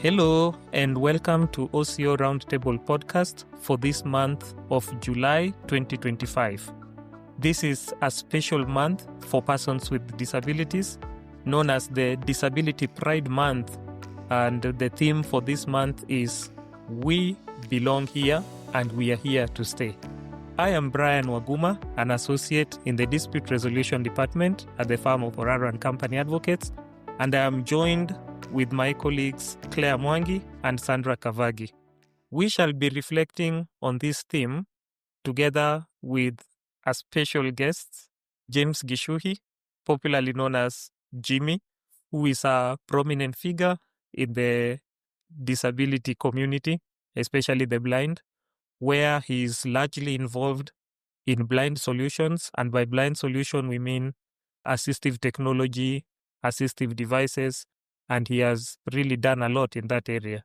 Hello and welcome to OCO Roundtable podcast for this month of July 2025. This is a special month for persons with disabilities, known as the Disability Pride Month, and the theme for this month is We Belong Here and We Are Here to Stay. I am Brian Waguma, an associate in the Dispute Resolution Department at the firm of Oraro and Company Advocates, and I am joined with my colleagues Claire Mwangi and Sandra Kavagi. We shall be reflecting on this theme together with a special guest, James Gichuhi, popularly known as Jimmy, who is a prominent figure in the disability community, especially the blind, where he is largely involved in blind solutions. And by blind solution, we mean assistive technology, assistive devices, and he has really done a lot in that area.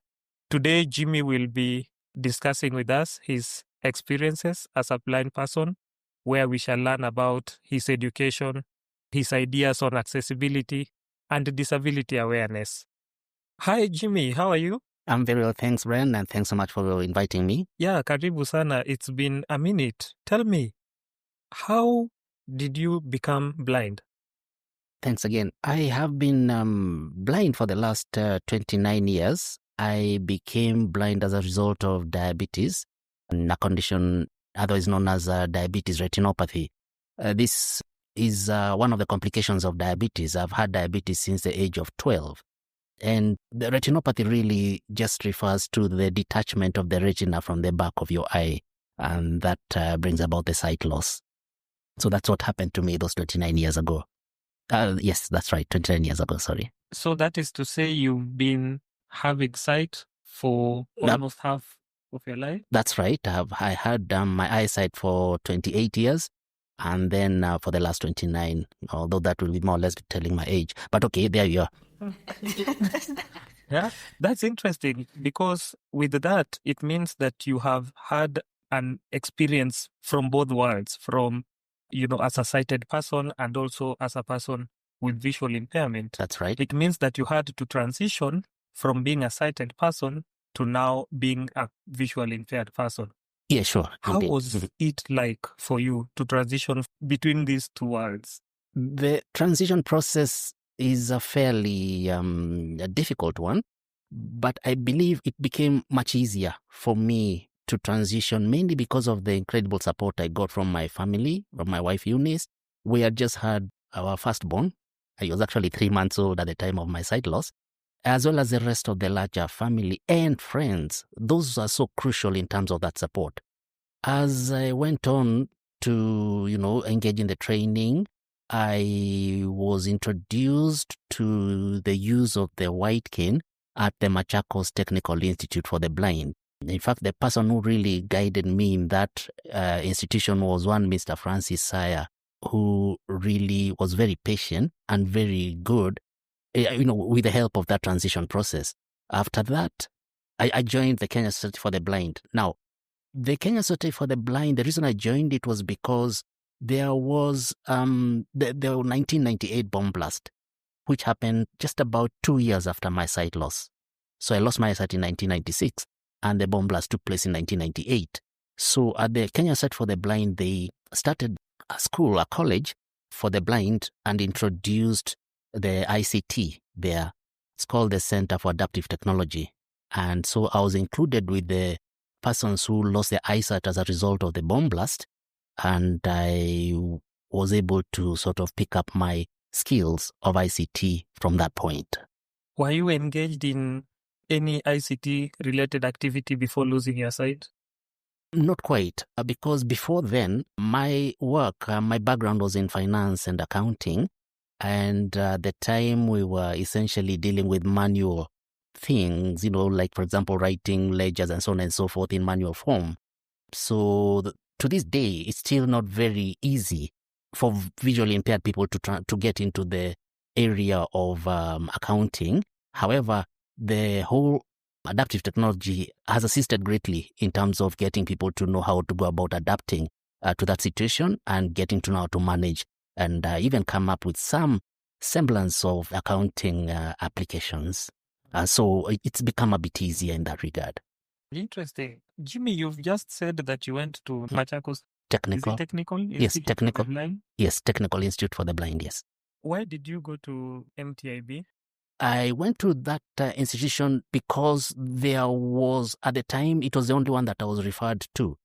Today, Jimmy will be discussing with us his experiences as a blind person, where we shall learn about his education, his ideas on accessibility, and disability awareness. Hi, Jimmy. How are you? I'm very well, thanks, Brian, and thanks so much for inviting me. Yeah, karibu sana. It's been a minute. Tell me, how did you become blind? Thanks again. I have been blind for the last 29 years. I became blind as a result of diabetes, a condition otherwise known as diabetes retinopathy. This is one of the complications of diabetes. I've had diabetes since the age of 12. And the retinopathy really just refers to the detachment of the retina from the back of your eye, and that brings about the sight loss. So that's what happened to me those 29 years ago. Yes, that's right, 29 years ago, sorry. So that is to say you've been having sight for almost half of your life? That's right. I had my eyesight for 28 years, and then for the last 29, although that will be more or less telling my age. But okay, there you are. Yeah, that's interesting, because with that, it means that you have had an experience from both worlds, from, as a sighted person and also as a person with visual impairment. That's right. It means that you had to transition from being a sighted person to now being a visually impaired person. Yeah, sure. How was it like for you to transition between these two worlds? The transition process is a fairly a difficult one, but I believe it became much easier for me to transition, mainly because of the incredible support I got from my family, from my wife Eunice. We had just had our firstborn. I was actually 3 months old at the time of my sight loss, as well as the rest of the larger family and friends. Those are so crucial in terms of that support. As I went on to, engage in the training, I was introduced to the use of the white cane at the Machakos Technical Institute for the Blind. In fact, the person who really guided me in that institution was one Mr. Francis Saya, who really was very patient and very good, with the help of that transition process. After that, I joined the Kenya Society for the Blind. Now, the Kenya Society for the Blind, the reason I joined it was because there was the 1998 bomb blast, which happened just about 2 years after my sight loss. So I lost my sight in 1996, and the bomb blast took place in 1998. So at the Kenya Society for the Blind, they started a college for the blind, and introduced the ICT there. It's called the Center for Adaptive Technology. And so I was included with the persons who lost their eyesight as a result of the bomb blast, and I was able to sort of pick up my skills of ICT from that point. Were you engaged in any ICT-related activity before losing your sight? Not quite, because before then, my work, my background was in finance and accounting, and at the time we were essentially dealing with manual things, like, for example, writing ledgers and so on and so forth in manual form. So to this day, it's still not very easy for visually impaired people to get into the area of accounting. However, the whole adaptive technology has assisted greatly in terms of getting people to know how to go about adapting to that situation, and getting to know how to manage and even come up with some semblance of accounting applications. So it's become a bit easier in that regard. Interesting. Jimmy, you've just said that you went to Machakos. Is Technical? it Technical Yes, Institute for the Blind? Yes, Technical Institute for the Blind, yes. Why did you go to MTIB? I went to that institution because there was, at the time, it was the only one that I was referred to.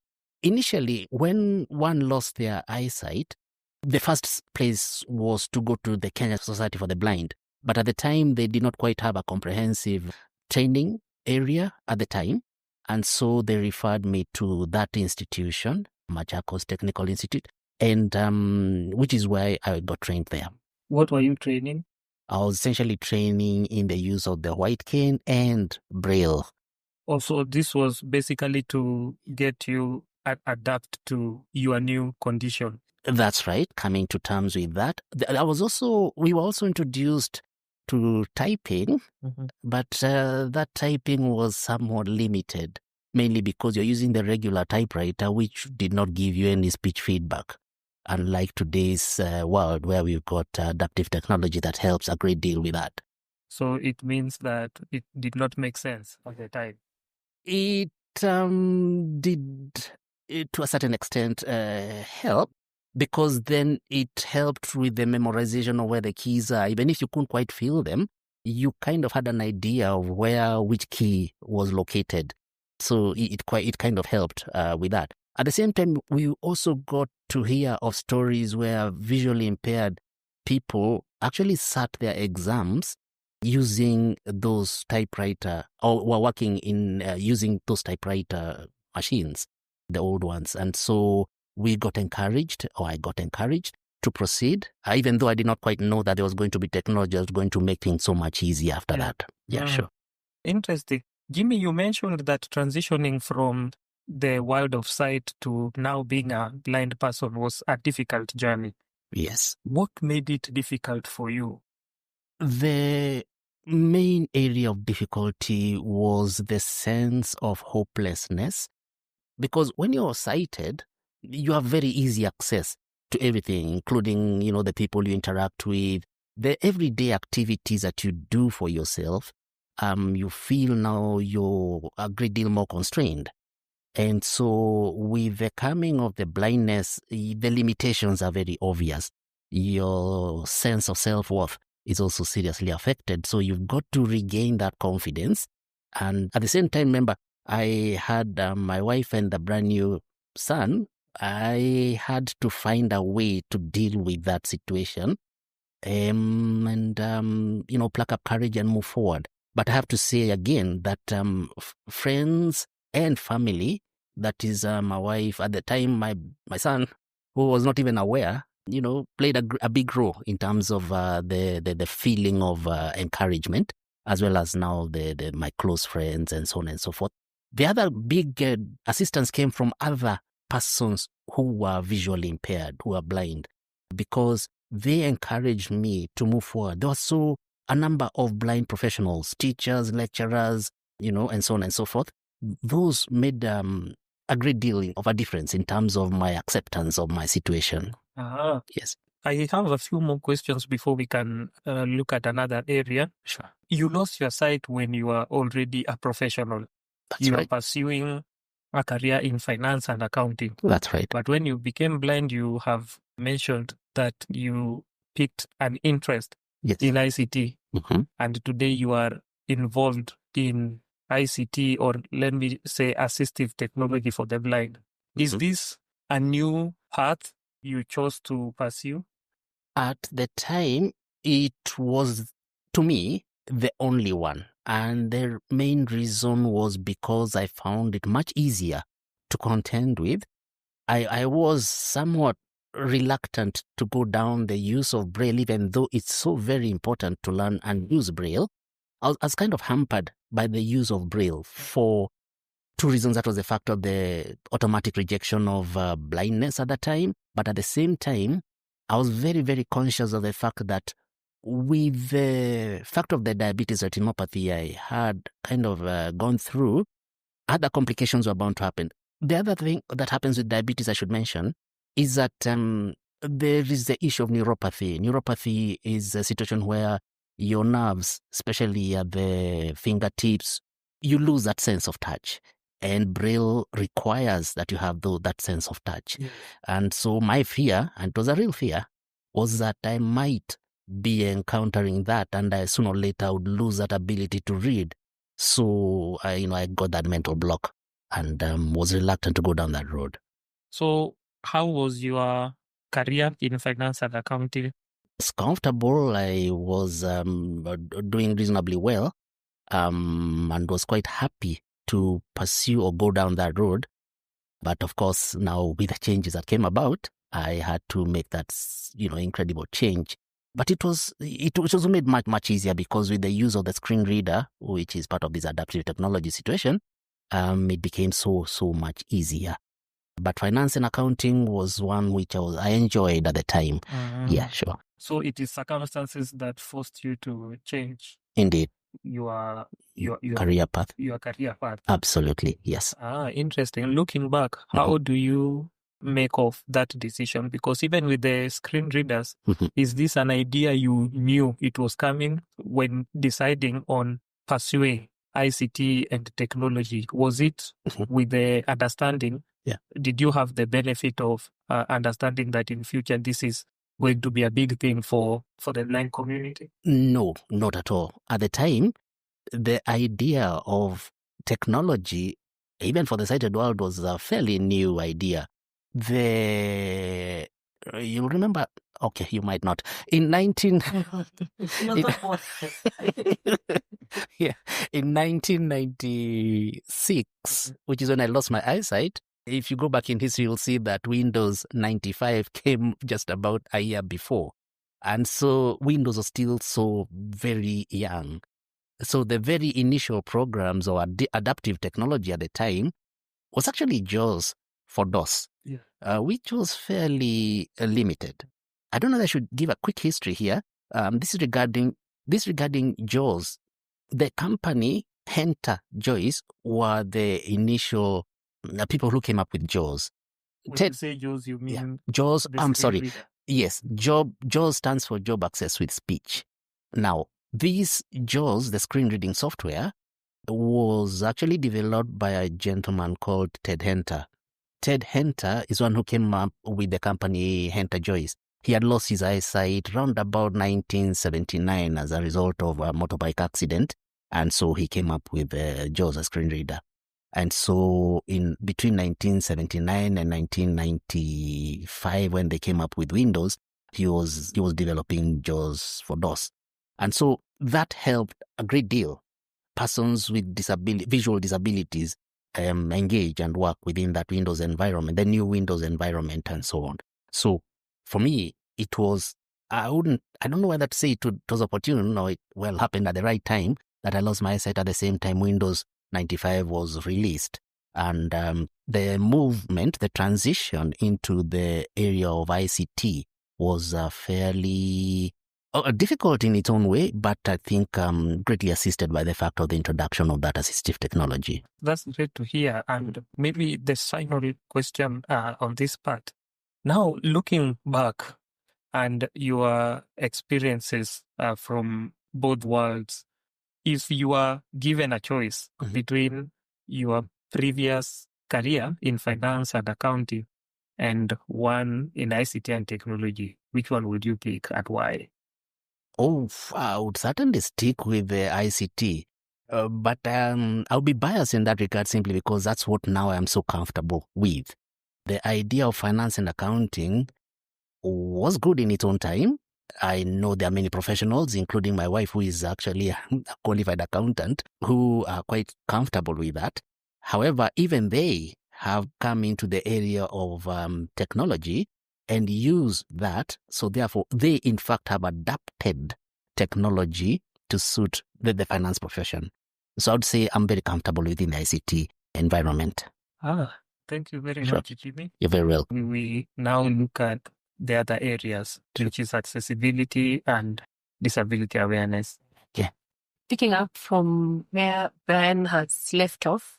Initially, when one lost their eyesight, the first place was to go to the Kenya Society for the Blind. But at the time, they did not quite have a comprehensive training area at the time. And so they referred me to that institution, Machakos Technical Institute, and which is why I got trained there. What were you training? I was essentially training in the use of the white cane and Braille. Also, this was basically to get you adapt to your new condition. That's right, coming to terms with that. We were also introduced to typing, but that typing was somewhat limited, mainly because you're using the regular typewriter, which did not give you any speech feedback. Unlike today's world where we've got adaptive technology that helps a great deal with that. So it means that it did not make sense at the time. It did, to a certain extent, help, because then it helped with the memorization of where the keys are. Even if you couldn't quite feel them, you kind of had an idea of which key was located. So it kind of helped with that. At the same time, we also got to hear of stories where visually impaired people actually sat their exams using those typewriter, or were working in using those typewriter machines, the old ones. And so I got encouraged to proceed, even though I did not quite know that there was going to be technology that was going to make things so much easier after that. Yeah, sure. Interesting. Jimmy, you mentioned that transitioning from the world of sight to now being a blind person was a difficult journey. Yes. What made it difficult for you? The main area of difficulty was the sense of hopelessness, because when you're sighted, you have very easy access to everything, including, the people you interact with, the everyday activities that you do for yourself. You feel now you're a great deal more constrained. And so with the coming of the blindness, the limitations are very obvious. Your sense of self-worth is also seriously affected. So you've got to regain that confidence. And at the same time, remember, I had my wife and the brand new son. I had to find a way to deal with that situation and pluck up courage and move forward. But I have to say again that friends and family, that is my wife, at the time, my son, who was not even aware, played a big role in terms of the feeling of encouragement, as well as now my close friends and so on and so forth. The other big assistance came from other persons who were visually impaired, who are blind, because they encouraged me to move forward. There was a number of blind professionals, teachers, lecturers, and so on and so forth. Those made a great deal of a difference in terms of my acceptance of my situation. Yes. I have a few more questions before we can look at another area. Sure. You lost your sight when you were already a professional. That's right. You were pursuing a career in finance and accounting. That's right. But when you became blind, you have mentioned that you picked an interest in ICT. Mm-hmm. And today you are involved in ICT, or let me say assistive technology for the blind. Mm-hmm. Is this a new path you chose to pursue? At the time, it was, to me, the only one. And the main reason was because I found it much easier to contend with. I was somewhat reluctant to go down the use of Braille, even though it's so very important to learn and use Braille. I was kind of hampered by the use of Braille for two reasons. That was the fact of the automatic rejection of blindness at that time. But at the same time, I was very, very conscious of the fact that with the fact of the diabetes retinopathy I had kind of gone through, other complications were bound to happen. The other thing that happens with diabetes, I should mention, is that there is the issue of neuropathy. Neuropathy is a situation where your nerves, especially at the fingertips, you lose that sense of touch. And Braille requires that you have that sense of touch. Yes. And so my fear, and it was a real fear, was that I might be encountering that, and I sooner or later would lose that ability to read. So I got that mental block and was reluctant to go down that road. So how was your career in finance and accounting? It's comfortable. I was doing reasonably well, and was quite happy to pursue or go down that road. But of course, now with the changes that came about, I had to make that incredible change. But it was made much easier because with the use of the screen reader, which is part of this adaptive technology situation, it became so much easier. But finance and accounting was one which I enjoyed at the time. Yeah, sure. So it is circumstances that forced you to change. Indeed. Your career path. Your career path. Absolutely, yes. Interesting. Looking back, how do you make of that decision? Because even with the screen readers, is this an idea you knew it was coming when deciding on pursuing ICT and technology? Was it with the understanding? Yeah. Did you have the benefit of understanding that in future this is going to be a big thing for the blind community? No, not at all. At the time, the idea of technology, even for the sighted world, was a fairly new idea. You'll remember, okay, you might not. In 1996, which is when I lost my eyesight, if you go back in history, you'll see that Windows 95 came just about a year before. And so Windows was still so very young. So the very initial programs or adaptive technology at the time was actually JAWS for DOS, which was fairly limited. I don't know if I should give a quick history here. This is regarding JAWS. The company Henta Joyce were the initial people who came up with JAWS. When you say JAWS, you mean JAWS? I'm sorry. Reader. Yes, JAWS stands for Job Access with Speech. Now, this JAWS, the screen reading software, was actually developed by a gentleman called Ted Henter. Ted Henter is one who came up with the company Henter Joyce. He had lost his eyesight around about 1979 as a result of a motorbike accident, and so he came up with JAWS, a screen reader. And so in between 1979 and 1995, when they came up with Windows, he was developing JAWS for DOS. And so that helped a great deal. Persons with visual disabilities engage and work within that Windows environment, the new Windows environment, and so on. So for me, it was, I don't know whether to say it was opportune or it happened at the right time that I lost my eyesight at the same time Windows 95 was released. And the movement, the transition into the area of ICT was fairly difficult in its own way, but I think greatly assisted by the fact of the introduction of that assistive technology. That's great to hear. And maybe the final question on this part. Now, looking back and your experiences from both worlds, if you are given a choice between your previous career in finance and accounting and one in ICT and technology, which one would you pick and why? Oh, I would certainly stick with the ICT, but I'll be biased in that regard simply because that's what now I'm so comfortable with. The idea of finance and accounting was good in its own time. I know there are many professionals, including my wife, who is actually a qualified accountant, who are quite comfortable with that. However, even they have come into the area of technology and use that. So therefore, they in fact have adapted technology to suit the finance profession. So I would say I'm very comfortable within the ICT environment. Thank you very much, Jimmy. You're very welcome. We now look at the other areas, which is accessibility and disability awareness. Yeah. Picking up from where Brian has left off,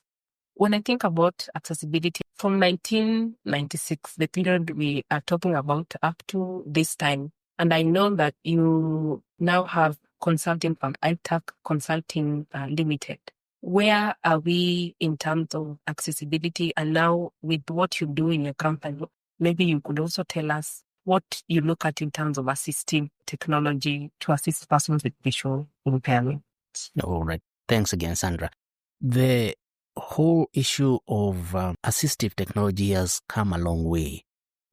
when I think about accessibility from 1996, the period we are talking about up to this time, and I know that you now have consulting firm, ITAC Consulting Limited. Where are we in terms of accessibility? And now with what you do in your company, maybe you could also tell us what you look at in terms of assistive technology to assist persons with visual impairment. All right. Thanks again, Sandra. The whole issue of assistive technology has come a long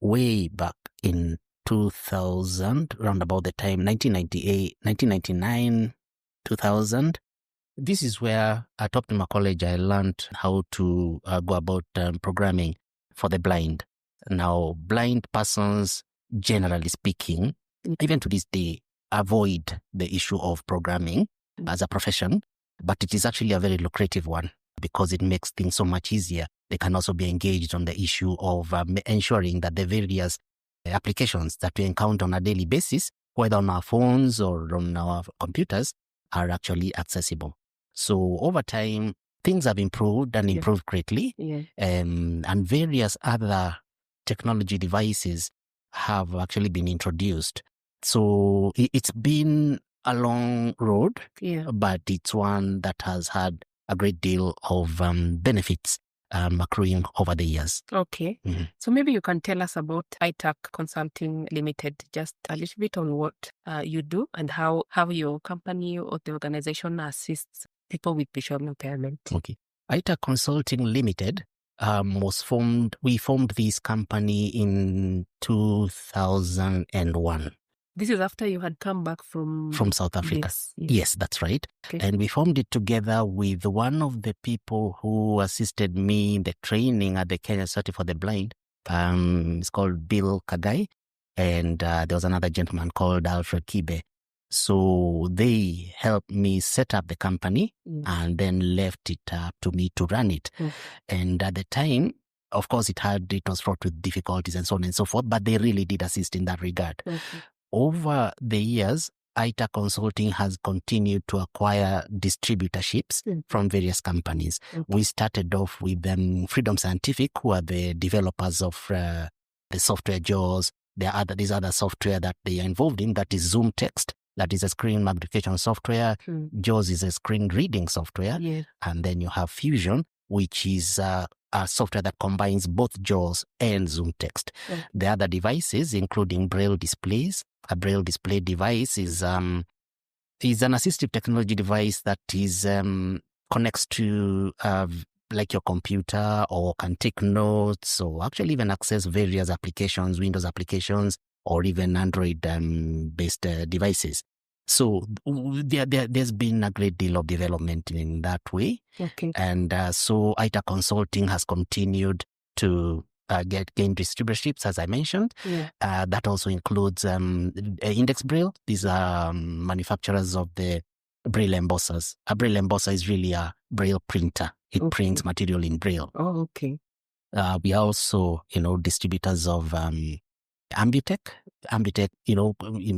way back in 2000, around about the time 1998, 1999, 2000. This is where at Optima College I learned how to go about programming for the blind. Now, blind persons, generally speaking, even to this day, avoid the issue of programming as a profession, but it is actually a very lucrative one because it makes things so much easier. They can also be engaged on the issue of ensuring that the various applications that we encounter on a daily basis, whether on our phones or on our computers, are actually accessible. So over time, things have improved and improved greatly, and various other technology devices have actually been introduced. So it's been a long road, but it's one that has had a great deal of benefits accruing over the years. Okay. Mm-hmm. So maybe you can tell us about ITAC Consulting Limited, just a little bit on what you do and how your company or the organization assists people with visual impairment. Okay. ITAC Consulting Limited we formed this company in 2001. This is after you had come back from South Africa. Yes, that's right. Okay. And we formed it together with one of the people who assisted me in the training at the Kenya Society for the Blind. It's called Bill Kagai. And there was another gentleman called Alfred Kibe. So they helped me set up the company and then left it up to me to run it. And at the time, of course, it was fraught with difficulties and so on and so forth, but they really did assist in that regard. Over the years, ITAC Consulting has continued to acquire distributorships from various companies. We started off with Freedom Scientific, who are the developers of the software JAWS. There are these other software that they are involved in, that is Zoom Text. That is a screen magnification software. JAWS is a screen reading software. And then you have Fusion, which is a software that combines both JAWS and Zoom Text. The other devices, including Braille displays. A Braille display device is an assistive technology device that is connects to like your computer, or can take notes, or actually even access various applications, Windows applications, or even Android-based devices. So there's been a great deal of development in that way. And so ITAC Consulting has continued to gain distributorships, as I mentioned. That also includes Index Braille. These are manufacturers of the Braille embossers. A Braille embosser is really a Braille printer. It prints material in Braille. We are also, distributors of Ambitech. Ambitech,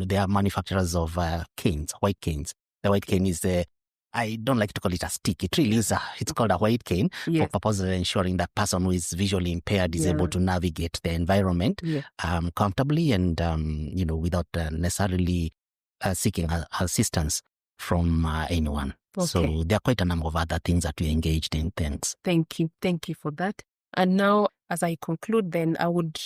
they are manufacturers of canes, white canes. The white cane is I don't like to call it a stick. It really is it's called a white cane for purposes of ensuring that person who is visually impaired is able to navigate the environment comfortably and, without necessarily seeking assistance from anyone. So there are quite a number of other things that we engaged in. Thanks. Thank you for that. And now, as I conclude, then I would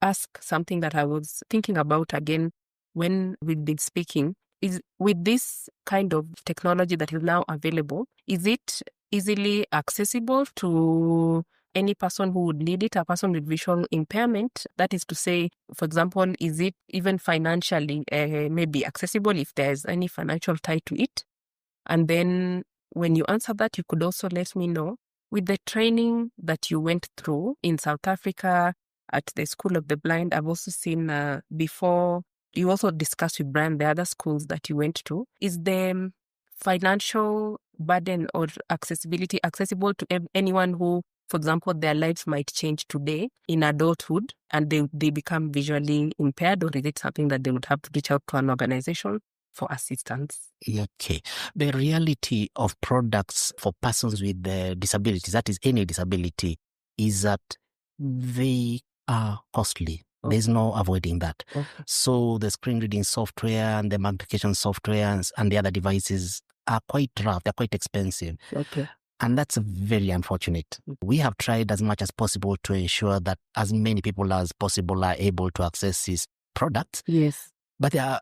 ask something that I was thinking about again when we've been speaking. Is with this kind of technology that is now available, is it easily accessible to any person who would need it, a person with visual impairment? That is to say, for example, is it even financially maybe accessible if there's any financial tie to it? And then when you answer that, you could also let me know, with the training that you went through in South Africa at the School of the Blind, I've also seen before, you also discussed with Brian the other schools that you went to. Is the financial burden or accessibility accessible to anyone who, for example, their lives might change today in adulthood and they become visually impaired, or is it something that they would have to reach out to an organization for assistance? Okay. The reality of products for persons with disabilities, that is any disability, is that they are costly. There's no avoiding that. Okay. So the screen reading software and the magnification software and the other devices are quite rough. They're quite expensive. Okay. And that's very unfortunate. We have tried as much as possible to ensure that as many people as possible are able to access these products. Yes. But there are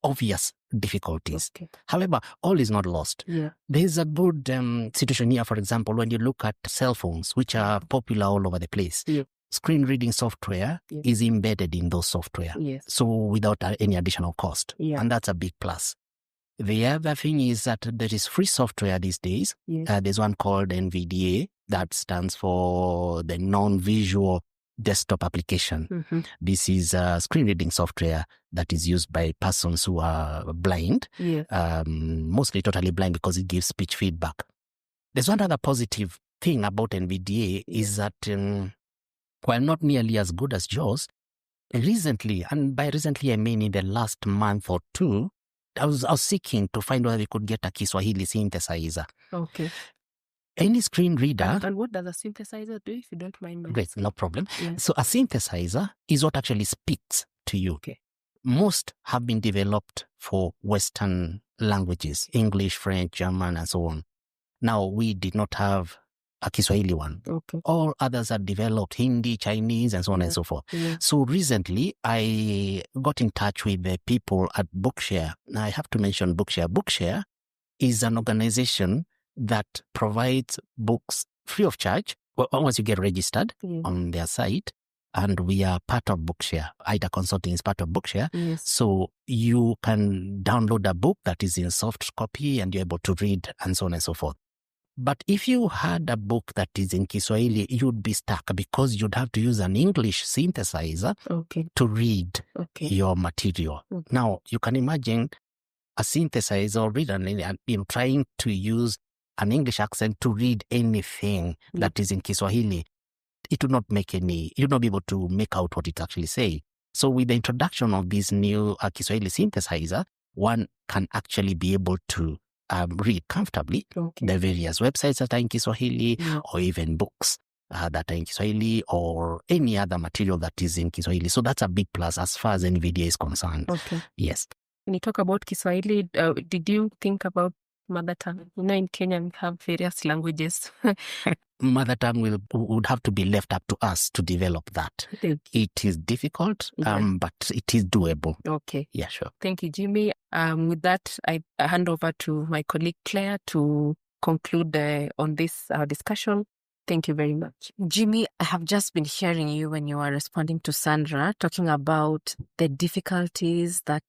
obvious difficulties. Okay. However, all is not lost. Yeah. There's a good situation here, for example, when you look at cell phones, which are popular all over the place. Yeah. Screen reading software is embedded in those software. Yes. So without any additional cost. Yeah. And that's a big plus. The other thing is that there is free software these days. Yes. There's one called NVDA that stands for the non-visual desktop application. Mm-hmm. This is screen reading software that is used by persons who are blind, Yes. mostly totally blind because it gives speech feedback. There's one other positive thing about NVDA is that while not nearly as good as JAWS, recently, and by recently I mean in the last month or two, I was seeking to find whether we could get a Kiswahili synthesizer. Okay. Any screen reader. And what does a synthesizer do, if you don't mind me? Great, no problem. Yeah. So a synthesizer is what actually speaks to you. Okay. Most have been developed for Western languages, English, French, German, and so on. Now, we did not have a Kiswahili one. Okay. All others are developed, Hindi, Chinese, and so on and so forth. Yeah. So recently, I got in touch with the people at Bookshare. Now, I have to mention Bookshare. Bookshare is an organization that provides books free of charge once you get registered on their site. And we are part of Bookshare. ITAC Consulting is part of Bookshare. Yes. So you can download a book that is in soft copy and you're able to read and so on and so forth. But if you had a book that is in Kiswahili, you'd be stuck because you'd have to use an English synthesizer to read your material. Okay. Now, you can imagine a synthesizer or reader trying to use an English accent to read anything that is in Kiswahili. It would not make you'd not be able to make out what it actually say. So with the introduction of this new Kiswahili synthesizer, one can actually be able to read comfortably the various websites that are in Kiswahili or even books that are in Kiswahili or any other material that is in Kiswahili. So that's a big plus as far as NVIDIA is concerned. Okay. Yes. When you talk about Kiswahili, did you think about mother tongue? You know, in Kenya, we have various languages. Mother tongue would have to be left up to us to develop that. It is difficult, but it is doable. Okay. Yeah, sure. Thank you, Jimmy. With that, I hand over to my colleague Claire to conclude on this discussion. Thank you very much. Jimmy, I have just been hearing you when you are responding to Sandra, talking about the difficulties that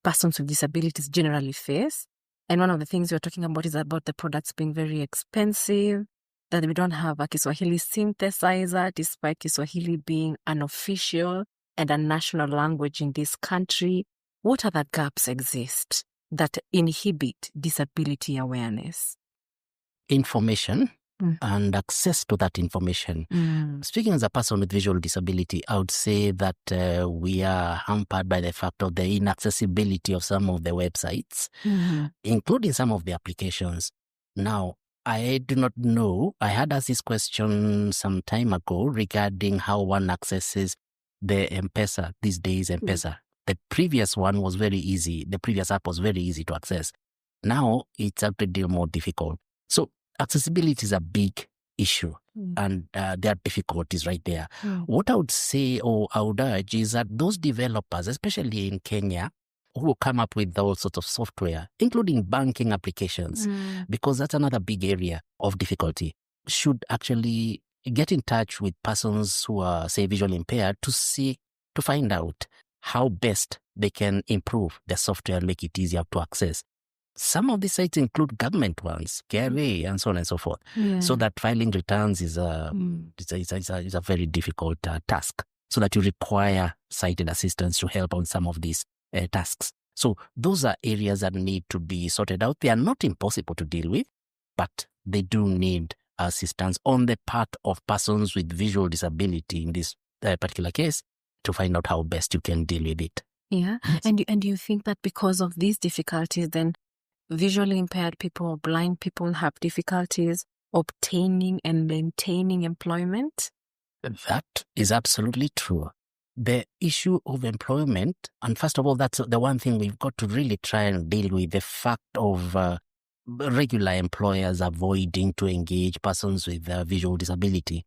persons with disabilities generally face. And one of the things you're talking about is about the products being very expensive, that we don't have a Kiswahili synthesizer, despite Kiswahili being an official and a national language in this country. What other gaps exist that inhibit disability awareness? Information and access to that information. Speaking as a person with visual disability, I would say that we are hampered by the fact of the inaccessibility of some of the websites, including some of the applications. Now, I do not know. I had asked this question some time ago regarding how one accesses the M-Pesa these days. M-Pesa. The previous one was very easy. The previous app was very easy to access. Now it's a great deal more difficult. So accessibility is a big issue, and there are difficulties right there. What I would say, or I would urge, is that those developers, especially in Kenya, who come up with all sorts of software, including banking applications, because that's another big area of difficulty, should actually get in touch with persons who are, say, visually impaired to find out how best they can improve their software and make it easier to access. Some of these sites include government ones, KRA, and so on and so forth. So that filing returns is a very difficult task. So that you require sighted assistance to help on some of these tasks. So those are areas that need to be sorted out. They are not impossible to deal with, but they do need assistance on the part of persons with visual disability in this particular case to find out how best you can deal with it. Yeah. And do you think that because of these difficulties, then visually impaired people or blind people have difficulties obtaining and maintaining employment? That is absolutely true. the issue of employment, and first of all, that's the one thing we've got to really try and deal with, the fact of regular employers avoiding to engage persons with visual disability,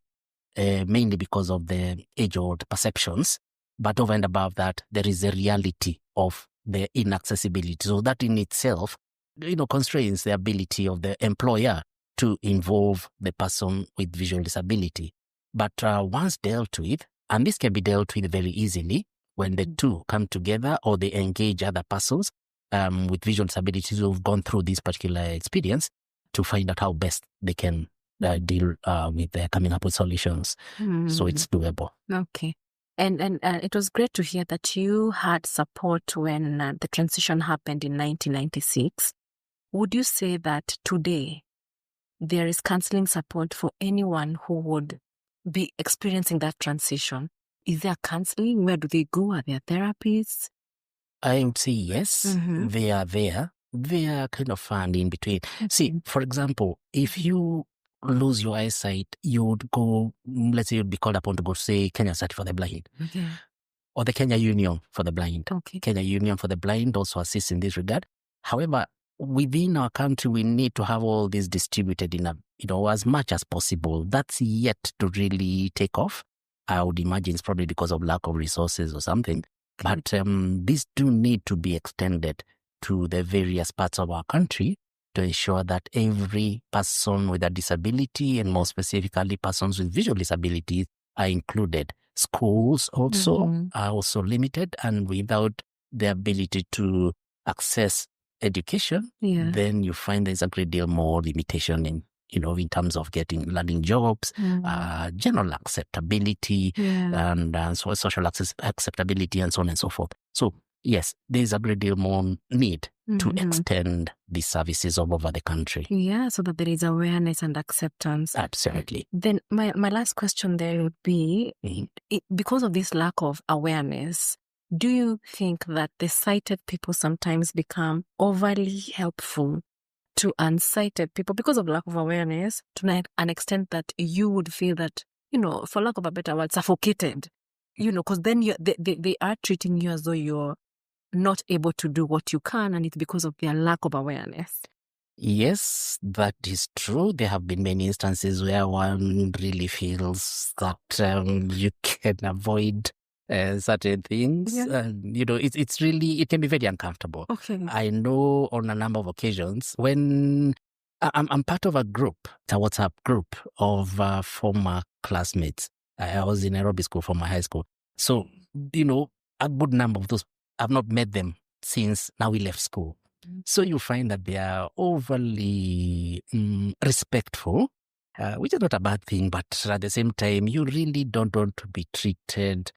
mainly because of the age-old perceptions. But over and above that, there is a reality of the inaccessibility. So that in itself, constrains the ability of the employer to involve the person with visual disability. But once dealt with, and this can be dealt with very easily when the two come together or they engage other persons with visual disabilities who've gone through this particular experience to find out how best they can deal with coming up with solutions. So it's doable. Okay. And it was great to hear that you had support when the transition happened in 1996. Would you say that today there is counseling support for anyone who would be experiencing that transition? Is there counseling? Where do they go? Are there therapists? I would say yes, they are there. They are kind of found in between. See, for example, if you lose your eyesight, you would go, let's say you'd be called upon to go to, say, Kenya Society for the Blind. Or the Kenya Union for the Blind. Kenya Union for the Blind also assists in this regard. However, within our country, we need to have all this distributed in as much as possible. That's yet to really take off. I would imagine it's probably because of lack of resources or something. But these do need to be extended to the various parts of our country to ensure that every person with a disability, and more specifically persons with visual disabilities, are included. Schools also are also limited, and without the ability to access education, then you find there's a great deal more limitation in terms of learning jobs, general acceptability, and social acceptability, and so on and so forth. So yes, there's a great deal more need to extend these services all over the country. Yeah, so that there is awareness and acceptance. Absolutely. Then my last question there would be, because of this lack of awareness, do you think that the sighted people sometimes become overly helpful to unsighted people because of lack of awareness, to an extent that you would feel that, for lack of a better word, suffocated, because then they are treating you as though you're not able to do what you can, and it's because of their lack of awareness? Yes, that is true. There have been many instances where one really feels that you can avoid certain things. It's really, it can be very uncomfortable. I know on a number of occasions when I'm part of a group, a WhatsApp group of former classmates. I was in Nairobi school for my high school. So, a good number of those, I've not met them since now we left school. So you find that they are overly respectful, which is not a bad thing, but at the same time, you really don't want to be treated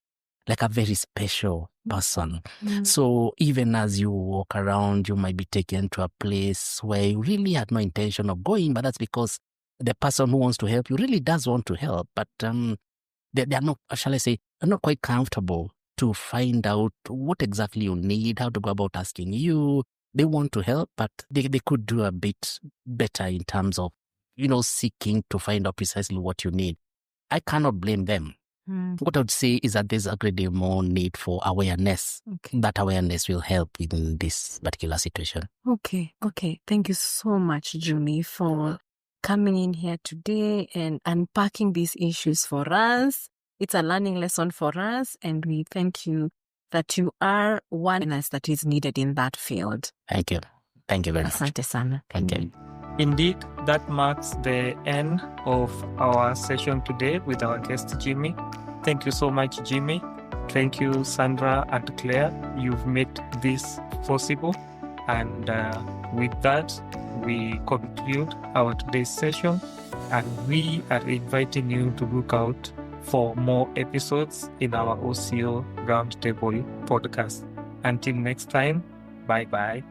like a very special person. So even as you walk around, you might be taken to a place where you really had no intention of going, but that's because the person who wants to help you really does want to help, but they are not, shall I say, are not quite comfortable to find out what exactly you need, how to go about asking you. They want to help, but they could do a bit better in terms of, seeking to find out precisely what you need. I cannot blame them. What I would say is that there's a great deal more need for awareness. That awareness will help in this particular situation. Okay. Thank you so much, Julie, for coming in here today and unpacking these issues for us. It's a learning lesson for us, and we thank you that you are one that is needed in that field. Thank you. Thank you very much. Asante sana. Thank you. Indeed, that marks the end of our session today with our guest, Jimmy. Thank you so much, Jimmy. Thank you, Sandra and Claire. You've made this possible. And with that, we conclude our today's session. And we are inviting you to look out for more episodes in our OCO Roundtable podcast. Until next time, bye-bye.